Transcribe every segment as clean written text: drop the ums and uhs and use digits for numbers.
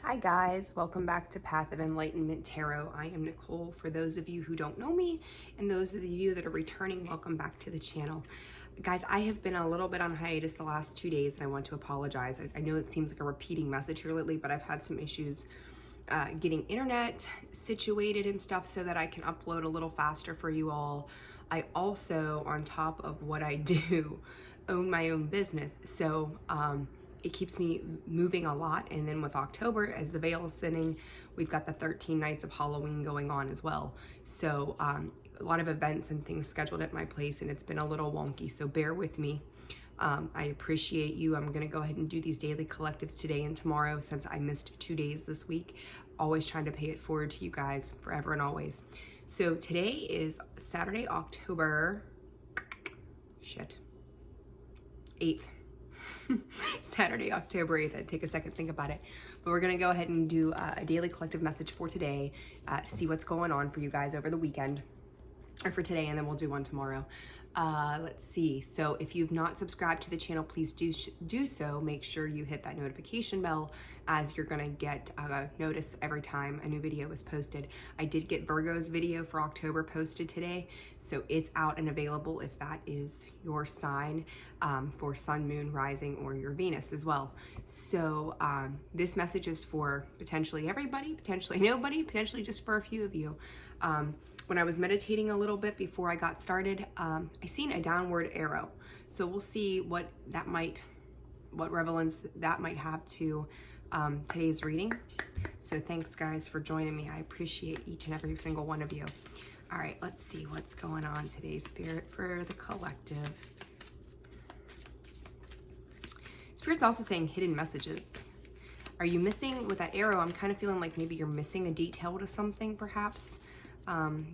Hi guys, welcome back to Path of Enlightenment Tarot. I am Nicole. For those of you who don't know me and those of you that are returning, welcome back to the channel. Guys, I have been a little bit on hiatus the last 2 days and I want to apologize. I know it seems like a repeating message here lately, but I've had some issues getting internet situated and stuff so that I can upload a little faster for you all. I also, on top of what I do, own my own business. So, it keeps me moving a lot. And then with October, as the veil is thinning, we've got the 13 nights of Halloween going on as well. So a lot of events and things scheduled at my place, and it's been a little wonky, so bear with me. I appreciate you. I'm gonna go ahead and do these daily collectives today and tomorrow since I missed 2 days this week. Always trying to pay it forward to you guys forever and always. So today is Saturday, October 8th. Saturday, October 8th. I'd take a second, think about it. But we're going to go ahead and do a daily collective message for today to see what's going on for you guys over the weekend, or for today, and then we'll do one tomorrow. Let's see. So if you've not subscribed to the channel, please do so. Make sure you hit that notification bell, as you're going to get notice every time a new video is posted. I did get Virgo's video for October posted today, so it's out and available if that is your sign, for Sun, Moon, Rising, or your Venus as well. So this message is for potentially everybody, potentially nobody, potentially just for a few of you. When I was meditating a little bit before I got started, I seen a downward arrow. So we'll see what relevance that might have to today's reading. So thanks guys for joining me. I appreciate each and every single one of you. All right, let's see what's going on today, Spirit, for the collective. Spirit's also saying hidden messages. Are you missing with that arrow? I'm kind of feeling like maybe you're missing a detail to something, perhaps.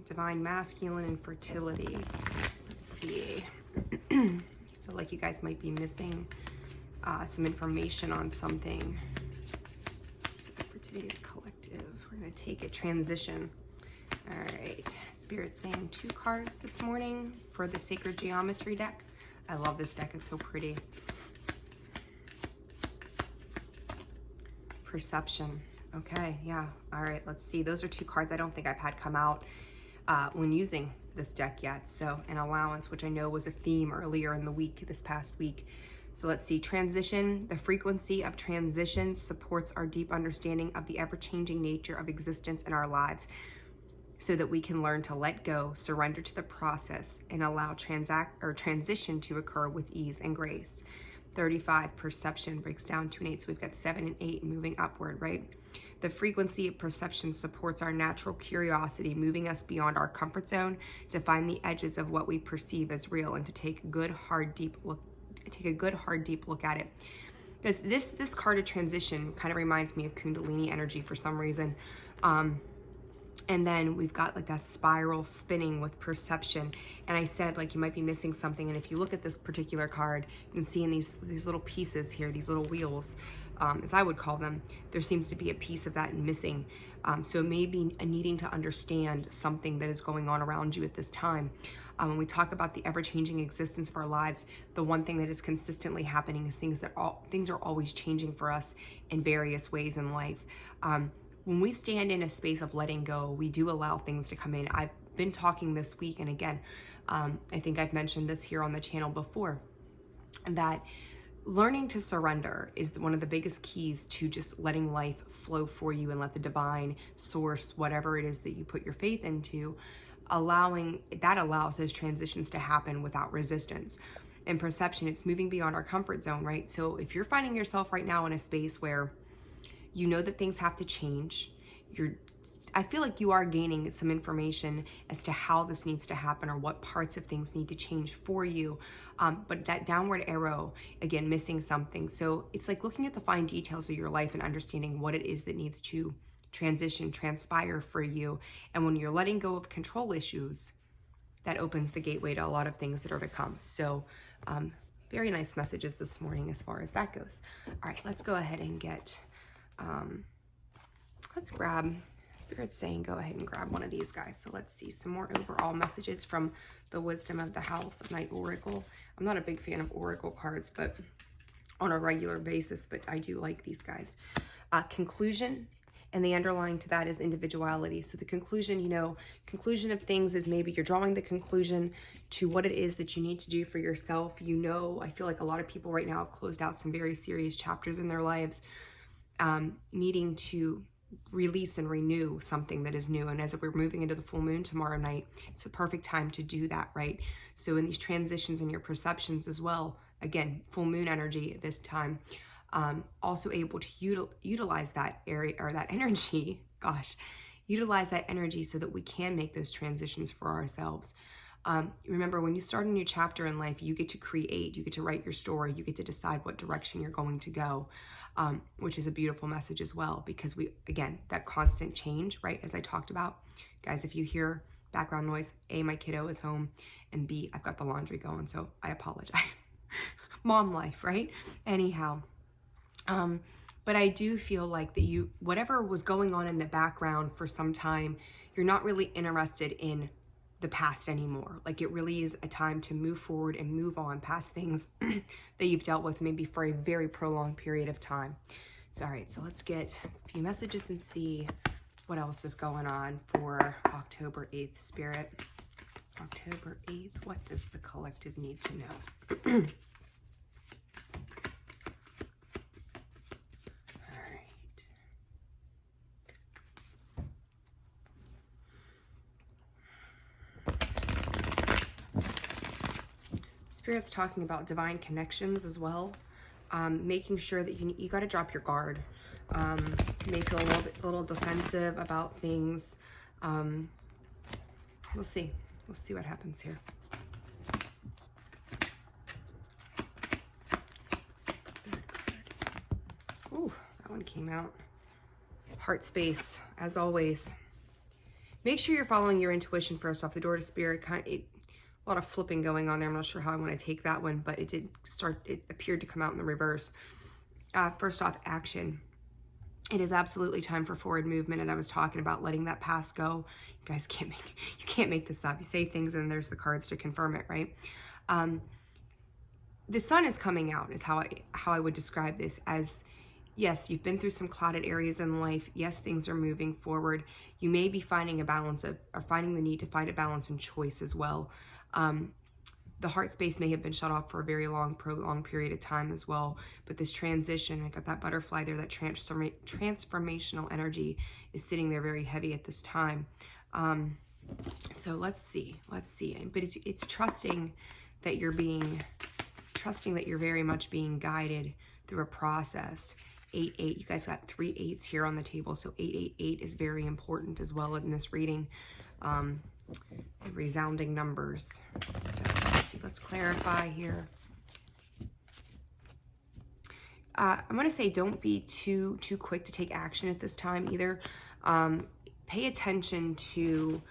Divine masculine and fertility. Let's see. I feel like you guys might be missing some information on something. So for today's collective, we're going to take a transition. All right. Spirit's saying 2 cards this morning for the Sacred Geometry deck. I love this deck. It's so pretty. Perception. Okay, yeah. All right, let's see. Those are 2 cards I don't think I've had come out when using this deck yet. So an allowance, which I know was a theme earlier in the week, this past week. So let's see. Transition. The frequency of transition supports our deep understanding of the ever-changing nature of existence in our lives, so that we can learn to let go, surrender to the process, and allow transition to occur with ease and grace. 35, perception, breaks down 2 and 8, so we've got 7 and 8 moving upward, right? The frequency of perception supports our natural curiosity, moving us beyond our comfort zone to find the edges of what we perceive as real and to take a good, hard, deep look at it. Because this card of transition kind of reminds me of Kundalini energy for some reason. And then we've got like that spiral spinning with perception. And I said, like, you might be missing something. And if you look at this particular card, you can see in these little pieces here, these little wheels, as I would call them, there seems to be a piece of that missing. So it may be a needing to understand something that is going on around you at this time. When we talk about the ever-changing existence of our lives, the one thing that is consistently happening is things are always changing for us in various ways in life. When we stand in a space of letting go, we do allow things to come in. I've been talking this week, and again, I think I've mentioned this here on the channel before, that learning to surrender is one of the biggest keys to just letting life flow for you and let the divine source, whatever it is that you put your faith into, allows those transitions to happen without resistance. In perception, it's moving beyond our comfort zone, right? So if you're finding yourself right now in a space where you know that things have to change, I feel like you are gaining some information as to how this needs to happen or what parts of things need to change for you. But that downward arrow, again, missing something. So it's like looking at the fine details of your life and understanding what it is that needs to transpire for you. And when you're letting go of control issues, that opens the gateway to a lot of things that are to come. So very nice messages this morning as far as that goes. All right, let's go ahead and get... let's grab, Spirit's saying go ahead and grab one of these guys. So let's see some more overall messages from the Wisdom of the House of Night Oracle. I'm not a big fan of Oracle cards, but on a regular basis, but I do like these guys. Conclusion, and the underlying to that is individuality. So the conclusion, conclusion of things is maybe you're drawing the conclusion to what it is that you need to do for yourself. I feel like a lot of people right now have closed out some very serious chapters in their lives, needing to release and renew something that is new. And as we're moving into the full moon tomorrow night, it's a perfect time to do that, right? So in these transitions in your perceptions as well, again, full moon energy at this time, also able to utilize that area or that energy, utilize that energy so that we can make those transitions for ourselves. Remember, when you start a new chapter in life, you get to create, you get to write your story, you get to decide what direction you're going to go, which is a beautiful message as well, because again, that constant change, right? As I talked about, guys, if you hear background noise, A, my kiddo is home, and B, I've got the laundry going, so I apologize. Mom life, right? Anyhow, but I do feel like that whatever was going on in the background for some time, you're not really interested in the past anymore. Like, it really is a time to move forward and move on past things that you've dealt with maybe for a very prolonged period of time. So, all right, so let's get a few messages and see what else is going on for October 8th, Spirit. October 8th, what does the collective need to know? Spirit's talking about divine connections as well, making sure that you got to drop your guard. You may feel a little defensive about things. We'll see what happens here. Ooh, that one came out. Heart space, as always. Make sure you're following your intuition first off. The door to Spirit, a lot of flipping going on there. I'm not sure how I want to take that one, but it appeared to come out in the reverse. First off, action. It is absolutely time for forward movement, and I was talking about letting that past go. You guys can't make this up. You say things and there's the cards to confirm it, right? The sun is coming out is how I would describe this as, yes, you've been through some clouded areas in life. Yes, things are moving forward. You may be finding finding the need to find a balance and choice as well. The heart space may have been shut off for a very prolonged period of time as well. But this transition, I got that butterfly there, that transformational energy is sitting there very heavy at this time. So let's see. But it's trusting that you're very much being guided through a process. 8-8, you guys got 3 8s here on the table. So 888 is very important as well in this reading. Resounding numbers. So let's see, let's clarify here. I'm going to say don't be too quick to take action at this time either. Pay attention to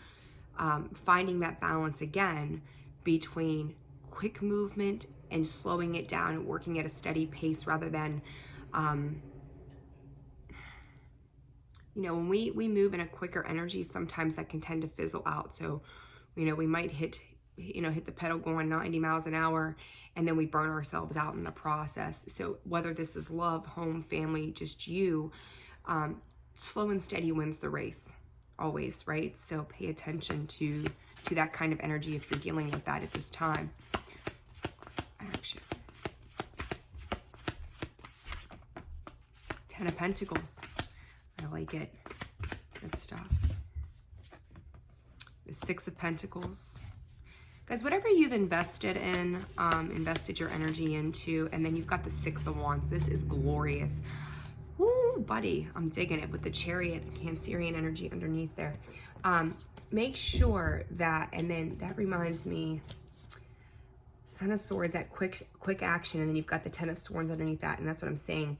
finding that balance again between quick movement and slowing it down and working at a steady pace rather than when we move in a quicker energy, sometimes that can tend to fizzle out. So, we might hit the pedal going 90 miles an hour, and then we burn ourselves out in the process. So whether this is love, home, family, just you, slow and steady wins the race always, right? So pay attention to that kind of energy if you're dealing with that at this time. Action. 10 of Pentacles. I like it. Good stuff. The 6 of Pentacles. Guys, whatever you've invested in, invested your energy into, and then you've got the 6 of Wands. This is glorious. Woo, buddy. I'm digging it with the Chariot, Cancerian energy underneath there. Make sure that, and then that reminds me, Son of Swords, that quick action, and then you've got the 10 of Swords underneath that, and that's what I'm saying.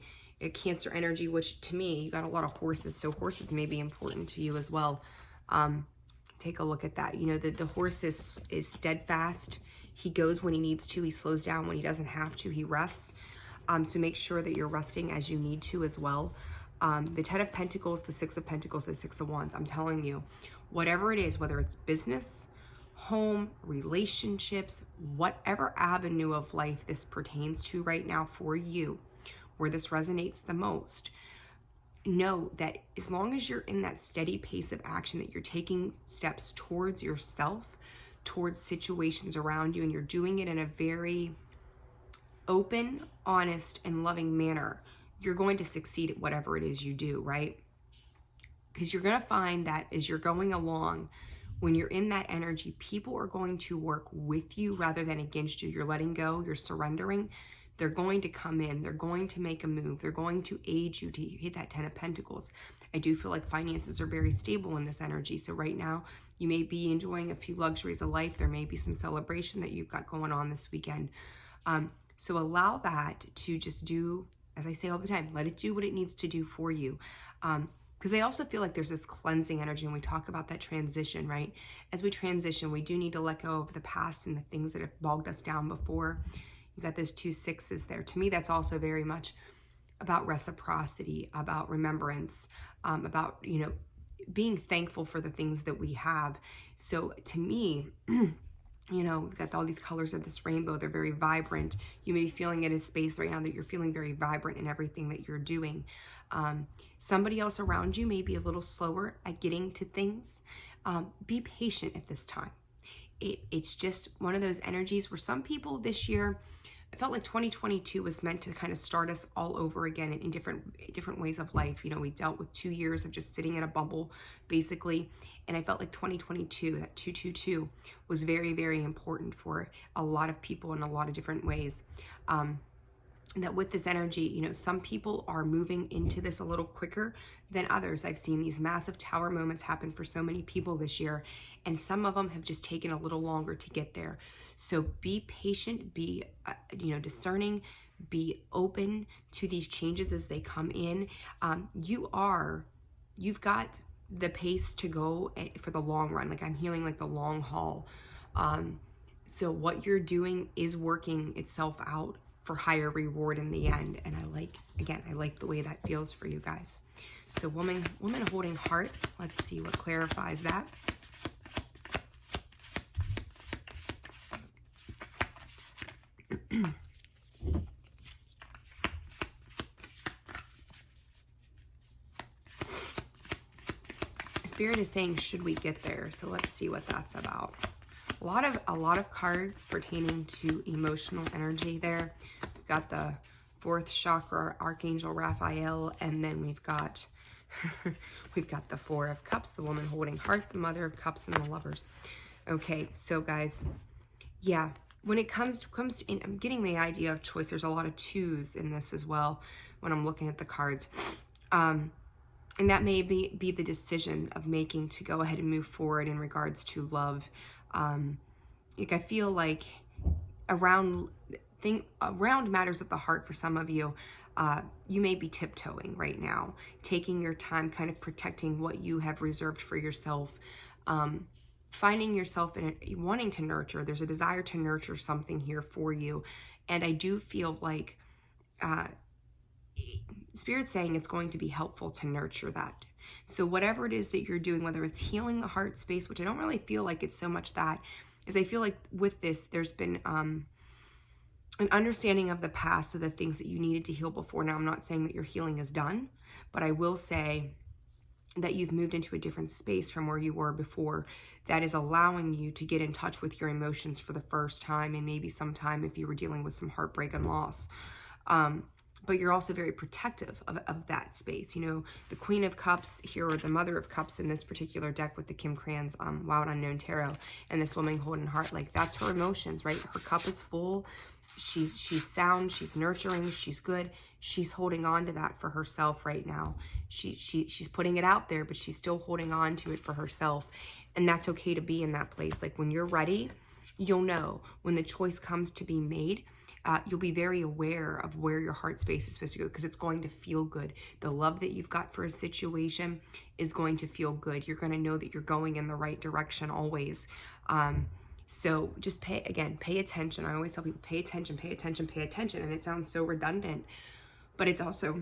Cancer energy, which to me, you got a lot of horses, so horses may be important to you as well. Take a look at that. The horse is steadfast. He goes when he needs to. He slows down when he doesn't have to. He rests. So make sure that you're resting as you need to as well. The 10 of Pentacles, the 6 of Pentacles, the 6 of Wands. I'm telling you, whatever it is, whether it's business, home, relationships, whatever avenue of life this pertains to right now for you, where this resonates the most, know that as long as you're in that steady pace of action, that you're taking steps towards yourself, towards situations around you, and you're doing it in a very open, honest, and loving manner, you're going to succeed at whatever it is you do, right? Because you're going to find that as you're going along, when you're in that energy, people are going to work with you rather than against you. You're letting go, you're surrendering. They're going to come in, they're going to make a move, they're going to aid you to hit that 10 of Pentacles. I do feel like finances are very stable in this energy. So right now, you may be enjoying a few luxuries of life. There may be some celebration that you've got going on this weekend. So allow that to just do, as I say all the time, let it do what it needs to do for you. Because I also feel like there's this cleansing energy, and we talk about that transition, right? As we transition, we do need to let go of the past and the things that have bogged us down before. You got those 2 6s there. To me, that's also very much about reciprocity, about remembrance, about, being thankful for the things that we have. So to me, we've got all these colors of this rainbow. They're very vibrant. You may be feeling in a space right now that you're feeling very vibrant in everything that you're doing. Somebody else around you may be a little slower at getting to things. Be patient at this time. It's just one of those energies where some people this year, I felt like 2022 was meant to kind of start us all over again in different ways of life. We dealt with 2 years of just sitting in a bubble, basically. And I felt like 2022, that 222, was very, very important for a lot of people in a lot of different ways. That with this energy, some people are moving into this a little quicker than others. I've seen these massive tower moments happen for so many people this year, and some of them have just taken a little longer to get there. So be patient, be discerning, be open to these changes as they come in. You've got the pace to go for the long run. Like I'm healing like the long haul. So what you're doing is working itself out for higher reward in the end. And I like the way that feels for you guys. So woman holding heart, let's see what clarifies that. Spirit is saying, should we get there? So let's see what that's about. A lot of cards pertaining to emotional energy there. We've got the 4th chakra, Archangel Raphael, and then we've got the 4 of Cups, the woman holding heart, the Mother of Cups, and the Lovers. Okay, so guys, yeah, when it comes to, I'm getting the idea of choice. There's a lot of 2s in this as well when I'm looking at the cards. And that may be the decision of making to go ahead and move forward in regards to love. I feel like around matters of the heart for some of you, you may be tiptoeing right now, taking your time, kind of protecting what you have reserved for yourself, finding yourself in wanting to nurture. There's a desire to nurture something here for you. And I do feel like Spirit's saying it's going to be helpful to nurture that. So whatever it is that you're doing, whether it's healing the heart space, which I don't really feel like it's so much that, is I feel like with this, there's been an understanding of the past, of the things that you needed to heal before. Now, I'm not saying that your healing is done, but I will say that you've moved into a different space from where you were before that is allowing you to get in touch with your emotions for the first time, and maybe sometime if you were dealing with some heartbreak and loss. But you're also very protective of that space. The Queen of Cups here, or the Mother of Cups in this particular deck with the Kim Cran's Wild Unknown Tarot, and this woman holding heart, like that's her emotions, right? Her cup is full. She's sound, she's nurturing, she's good. She's holding on to that for herself right now. She's putting it out there, but she's still holding on to it for herself. And that's okay to be in that place. Like when you're ready, you'll know. When the choice comes to be made, you'll be very aware of where your heart space is supposed to go, because it's going to feel good. The love that you've got for a situation is going to feel good. You're going to know that you're going in the right direction always. So just pay attention. I always tell people, pay attention, pay attention, pay attention. And it sounds so redundant, but it's also,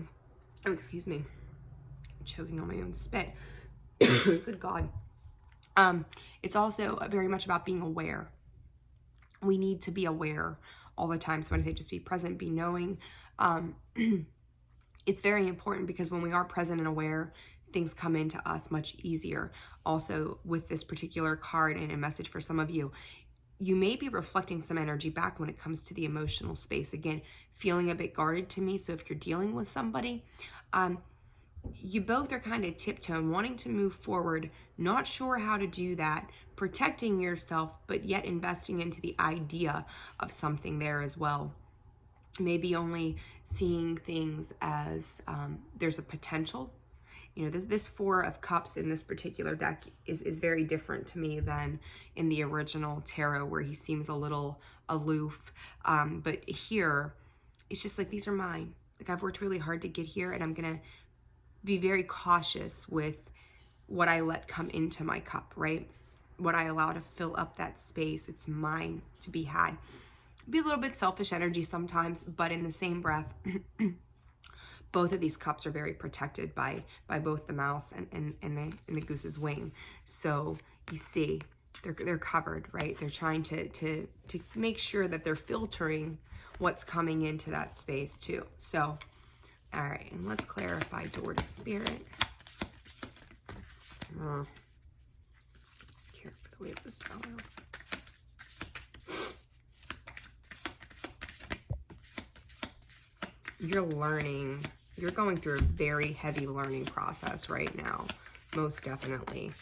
oh, excuse me, I'm choking on my own spit. Good God. It's also very much about being aware. We need to be aware all the time. So when I say just be present, be knowing, It's very important because when we are present and aware, things come into us much easier. Also, with this particular card and a message for some of you, you may be reflecting some energy back when it comes to the emotional space. Again, feeling a bit guarded to me. So if you're dealing with somebody, you both are kind of tiptoeing, wanting to move forward, not sure how to do that, protecting yourself, but yet investing into the idea of something there as well. Maybe only seeing things as there's a potential. You know, this Four of Cups in this particular deck is very different to me than in the original tarot, where he seems a little aloof. But here, it's just like, these are mine. Like, I've worked really hard to get here, and I'm going to be very cautious with what I let come into my cup, right? What I allow to fill up that space. It's mine to be had. Be a little bit selfish energy sometimes, but in the same breath, both of these cups are very protected by both the mouse and the goose's wing. So you see, they're covered, right? They're trying to make sure that they're filtering what's coming into that space too. So, all right, and let's clarify door to spirit. Carefully with this towel. You're learning. You're going through a very heavy learning process right now, most definitely.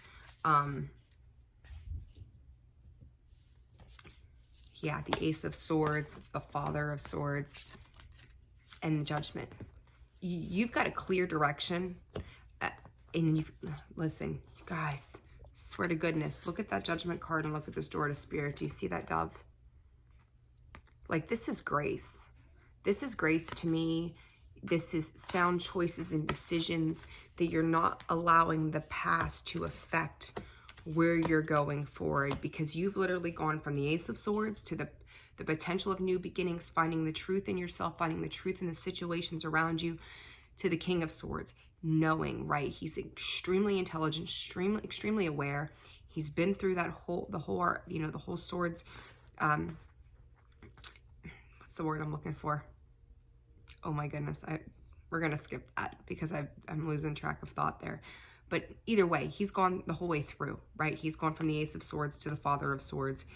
Yeah, the Ace of Swords, the Father of Swords, and Judgment. You've got a clear direction. And listen, you guys, swear to goodness, look at that Judgment card and look at this door to spirit. Do you see that dove? Like, this is grace. This is grace to me. This is sound choices and decisions that you're not allowing the past to affect where you're going forward, because you've literally gone from the Ace of Swords to the potential of new beginnings, finding the truth in yourself, finding the truth in the situations around you, to the King of Swords, knowing, right? He's extremely intelligent, extremely aware. He's been through the whole swords. What's the word I'm looking for? Oh my goodness, we're gonna skip that because I'm losing track of thought there. But either way, he's gone the whole way through, right? He's gone from the Ace of Swords to the Father of Swords.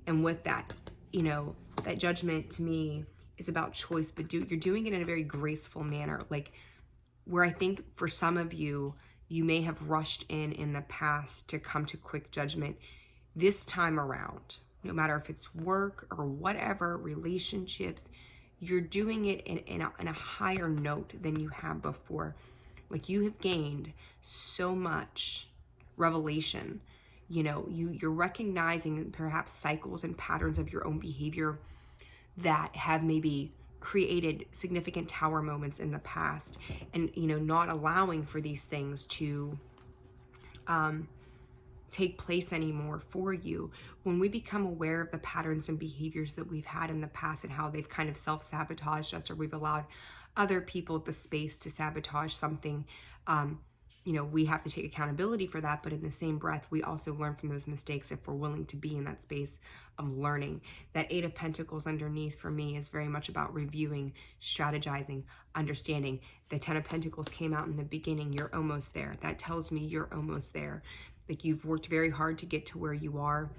And with that, you know, that Judgment to me is about choice, but you're doing it in a very graceful manner. Like, where I think for some of you, you may have rushed in the past to come to quick judgment. This time around, no matter if it's work or whatever, relationships, you're doing it in a higher note than you have before. Like, you have gained so much revelation. You know, you're recognizing perhaps cycles and patterns of your own behavior that have maybe created significant tower moments in the past, and, you know, not allowing for these things to take place anymore for you. When we become aware of the patterns and behaviors that we've had in the past and how they've kind of self-sabotaged us, or we've allowed other people the space to sabotage something, you know, we have to take accountability for that. But in the same breath, we also learn from those mistakes if we're willing to be in that space of learning. That Eight of Pentacles underneath for me is very much about reviewing, strategizing, understanding. The Ten of Pentacles came out in the beginning. You're almost there. That tells me you're almost there. Like, you've worked very hard to get to where you are.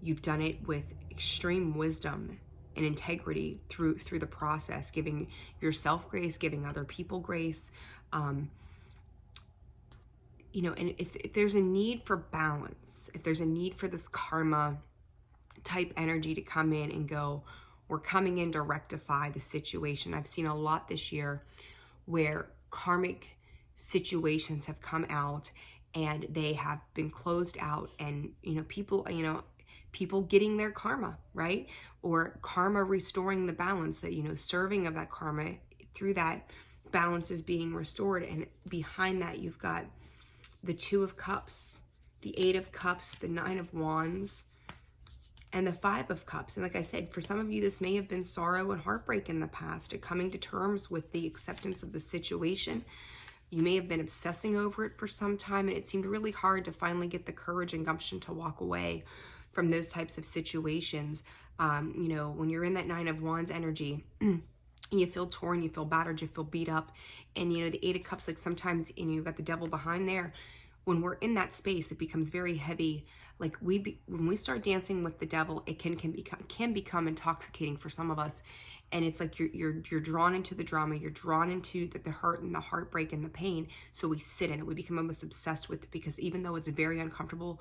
You've done it with extreme wisdom and integrity through the process, giving yourself grace, giving other people grace. You know, and if there's a need for balance, if there's a need for this karma type energy to come in and go, we're coming in to rectify the situation. I've seen a lot this year where karmic situations have come out and they have been closed out, and, you know, people getting their karma, right? Or karma restoring the balance, that, you know, serving of that karma through that balance is being restored. And behind that, you've got the Two of Cups, the Eight of Cups, the Nine of Wands, and the Five of Cups. And like I said, for some of you, this may have been sorrow and heartbreak in the past, coming to terms with the acceptance of the situation. You may have been obsessing over it for some time, and it seemed really hard to finally get the courage and gumption to walk away from those types of situations. You know, when you're in that Nine of Wands energy, you feel torn, you feel battered, you feel beat up. And the Eight of Cups, like sometimes, you've got the devil behind there. When we're in that space, it becomes very heavy. Like when we start dancing with the devil, it can become intoxicating for some of us. And it's like you're drawn into the drama, you're drawn into the hurt and the heartbreak and the pain. So we sit in it. We become almost obsessed with it, because even though it's very uncomfortable,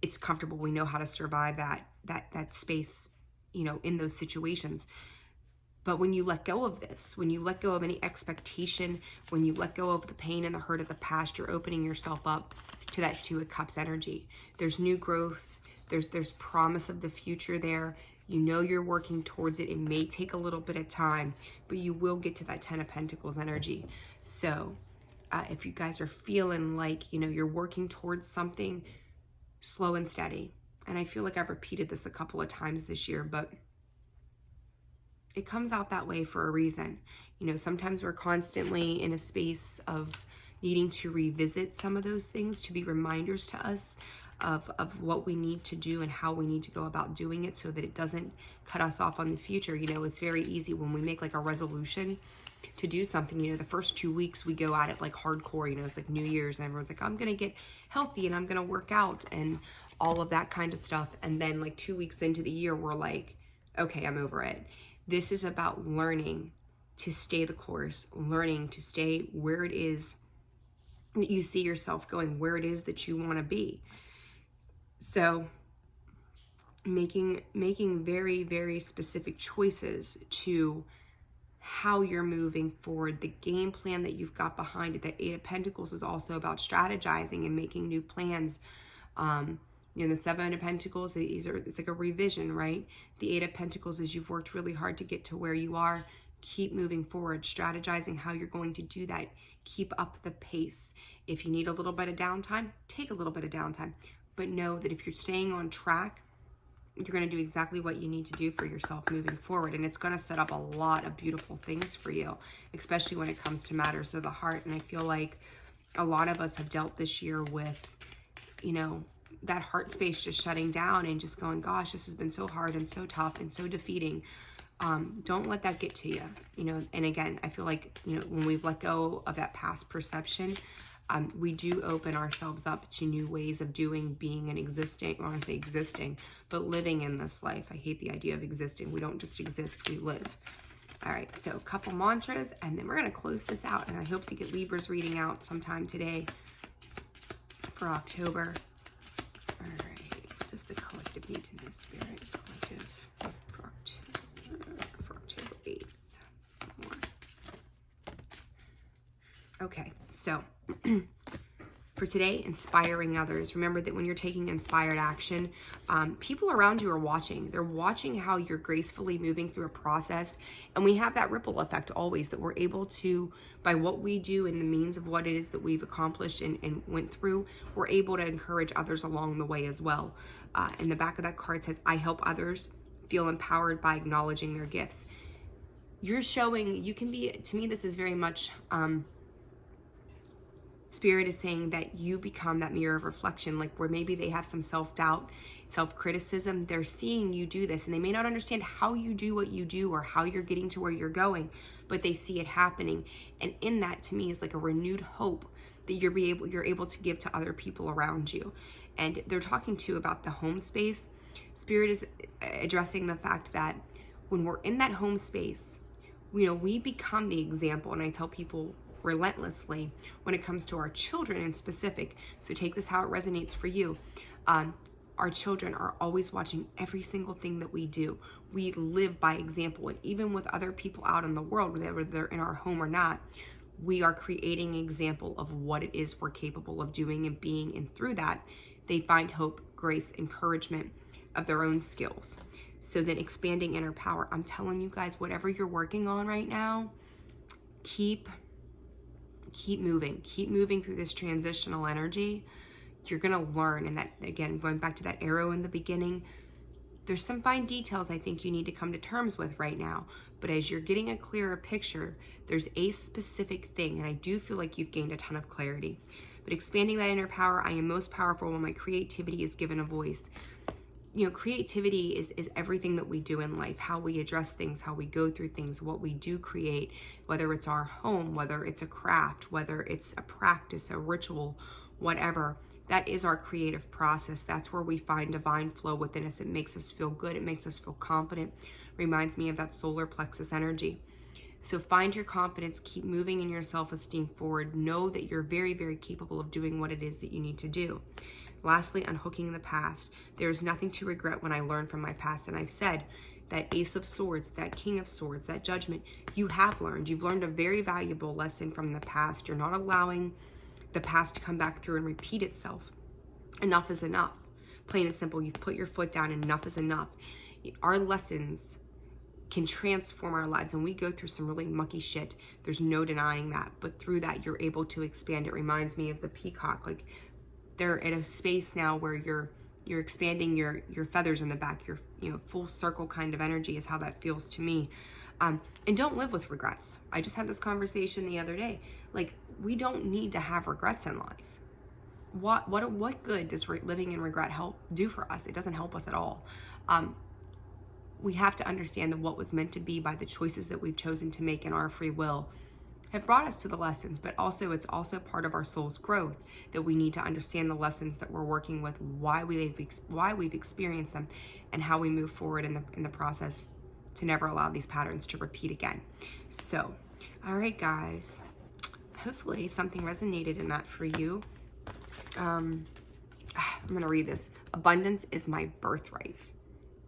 it's comfortable. We know how to survive that space, in those situations. But when you let go of this, when you let go of any expectation, when you let go of the pain and the hurt of the past, you're opening yourself up to that Two of Cups energy. There's new growth. There's promise of the future there. You're working towards it. It may take a little bit of time, but you will get to that Ten of Pentacles energy. So if you guys are feeling like, you're working towards something, slow and steady. And I feel like I've repeated this a couple of times this year, but it comes out that way for a reason. Sometimes we're constantly in a space of needing to revisit some of those things to be reminders to us of what we need to do and how we need to go about doing it, so that it doesn't cut us off on the future. It's very easy when we make like a resolution to do something. The first 2 weeks we go at it like hardcore. It's like New Year's and everyone's like, I'm gonna get healthy and I'm gonna work out and all of that kind of stuff. And then like 2 weeks into the year, we're like, okay, I'm over it. This is about learning to stay the course, learning to stay where it is that you see yourself going, where it is that you want to be. So making very, very specific choices to how you're moving forward, the game plan that you've got behind it. That Eight of Pentacles is also about strategizing and making new plans. The Seven of Pentacles, it's like a revision, right? The Eight of Pentacles is you've worked really hard to get to where you are. Keep moving forward, strategizing how you're going to do that. Keep up the pace. If you need a little bit of downtime, take a little bit of downtime. But know that if you're staying on track, you're going to do exactly what you need to do for yourself moving forward. And it's going to set up a lot of beautiful things for you, especially when it comes to matters of the heart. And I feel like a lot of us have dealt this year with, that heart space just shutting down and just going, gosh, this has been so hard and so tough and so defeating. Don't let that get to you, and again, I feel like, when we've let go of that past perception, we do open ourselves up to new ways of doing, being, and existing. I want to say existing, but living in this life. I hate the idea of existing. We don't just exist, we live. All right, so a couple mantras, and then we're going to close this out, and I hope to get Libra's reading out sometime today for October. All right, what does the collective need to know, Spirit? Collective for October 8th. More. Okay, so for today, inspiring others. Remember that when you're taking inspired action, people around you are watching. They're watching how you're gracefully moving through a process. And we have that ripple effect always, that we're able to, by what we do and the means of what it is that we've accomplished and went through, we're able to encourage others along the way as well. And the back of that card says, I help others feel empowered by acknowledging their gifts. You're showing, you can be, to me, this is very much, Spirit is saying that you become that mirror of reflection, like where maybe they have some self-doubt, self-criticism. They're seeing you do this, and they may not understand how you do what you do or how you're getting to where you're going, but they see it happening. And in that, to me, is like a renewed hope that you're able to give to other people around you. And they're talking too about the home space. Spirit is addressing the fact that when we're in that home space, we become the example. And I tell people relentlessly when it comes to our children in specific, so take this how it resonates for you. Our children are always watching every single thing that we do. We live by example, and even with other people out in the world, whether they're in our home or not, we are creating an example of what it is we're capable of doing and being, and through that, they find hope, grace, encouragement of their own skills. So then expanding inner power. I'm telling you guys, whatever you're working on right now, keep moving through this transitional energy. You're going to learn. And that, again, going back to that arrow in the beginning, there's some fine details I think you need to come to terms with right now. But as you're getting a clearer picture, there's a specific thing. And I do feel like you've gained a ton of clarity. But expanding that inner power, I am most powerful when my creativity is given a voice. creativity is everything that we do in life, how we address things, how we go through things, what we do create, whether it's our home, whether it's a craft, whether it's a practice, a ritual, whatever. That is our creative process. That's where we find divine flow within us. It makes us feel good. It makes us feel confident. Reminds me of that solar plexus energy. So find your confidence, keep moving in your self-esteem forward. Know that you're very, very capable of doing what it is that you need to do. Lastly, unhooking the past. There's nothing to regret when I learned from my past. And I've said that Ace of Swords, that King of Swords, that Judgment, you have learned. You've learned a very valuable lesson from the past. You're not allowing the past to come back through and repeat itself. Enough is enough. Plain and simple, you've put your foot down, enough is enough. Our lessons can transform our lives, and we go through some really mucky shit. There's no denying that, but through that, you're able to expand. It reminds me of the peacock. Like, they're in a space now where you're expanding your feathers in the back. Your full circle kind of energy is how that feels to me. And don't live with regrets. I just had this conversation the other day. Like, we don't need to have regrets in life. What good does living in regret do for us? It doesn't help us at all. We have to understand that what was meant to be by the choices that we've chosen to make in our free will have brought us to the lessons, but also it's also part of our soul's growth that we need to understand the lessons that we're working with, why we've experienced them, and how we move forward in the process to never allow these patterns to repeat again. So, all right, guys, hopefully something resonated in that for you. I'm going to read this. Abundance is my birthright,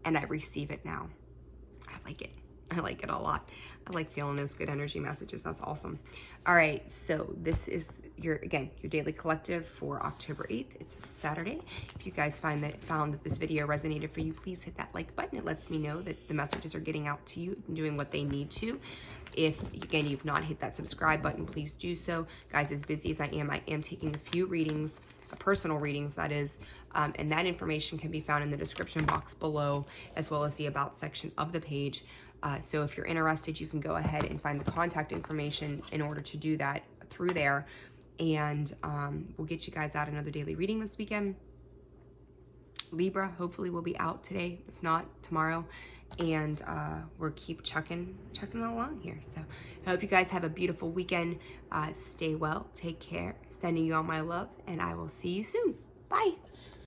and I receive it now. I like it. I like it a lot. I like feeling those good energy messages. That's awesome. All right, so this is your daily collective for October 8th. It's a Saturday. If you guys found that this video resonated for you, please hit that like button. It lets me know that the messages are getting out to you and doing what they need to. If, again, you've not hit that subscribe button, please do so. Guys, as busy as I am taking a few readings, personal readings, that is, and that information can be found in the description box below, as well as the About section of the page. So if you're interested, you can go ahead and find the contact information in order to do that through there. And we'll get you guys out another daily reading this weekend. Libra, hopefully, will be out today, if not tomorrow. And we'll keep chucking along here. So I hope you guys have a beautiful weekend. Stay well, take care, sending you all my love, and I will see you soon. Bye.